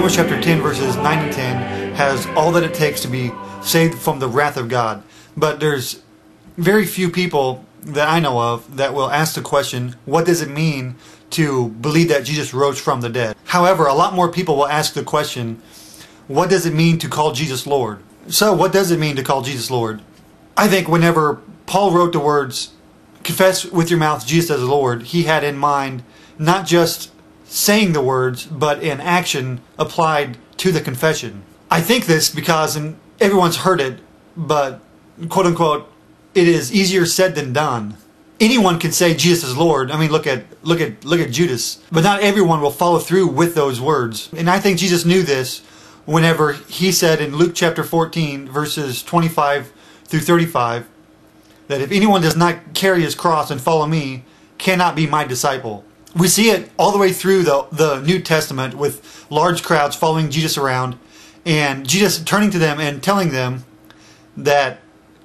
Romans chapter 10 verses 9 and 10 has all that it takes to be saved from the wrath of God. But there's very few people that I know of that will ask the question, what does it mean to believe that Jesus rose from the dead? However, a lot more people will ask the question, what does it mean to call Jesus Lord? So what does it mean to call Jesus Lord? I think whenever Paul wrote the words, confess with your mouth Jesus as Lord, he had in mind not just saying the words, but an action applied to the confession. I think this because, and everyone's heard it, but quote unquote, it is easier said than done. Anyone can say Jesus is Lord. I mean, look at Judas. But not everyone will follow through with those words. And I think Jesus knew this whenever he said in Luke chapter 14, verses 25 through 35, that if anyone does not carry his cross and follow me, cannot be my disciple. We see it all the way through the New Testament with large crowds following Jesus around, and Jesus turning to them and telling them that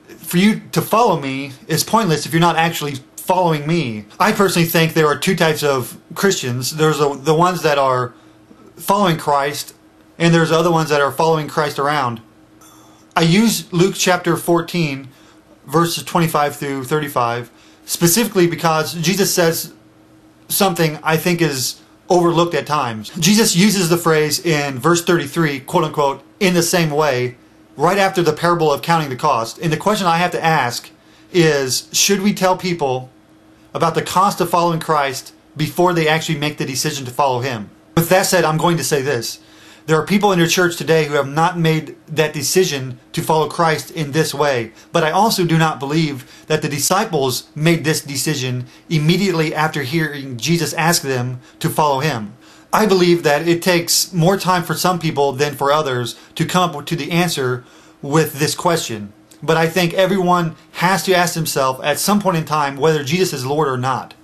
for you to follow me is pointless if you're not actually following me. I personally think there are two types of Christians. There's the ones that are following Christ, and there's other ones that are following Christ around. I use Luke chapter 14, verses 25 through 35, specifically because Jesus says something I think is overlooked at times. Jesus uses the phrase in verse 33, quote unquote, in the same way, right after the parable of counting the cost. And the question I have to ask is, should we tell people about the cost of following Christ before they actually make the decision to follow Him? With that said, I'm going to say this. There are people in your church today who have not made that decision to follow Christ in this way. But I also do not believe that the disciples made this decision immediately after hearing Jesus ask them to follow Him. I believe that it takes more time for some people than for others to come up to the answer with this question. But I think everyone has to ask himself at some point in time whether Jesus is Lord or not.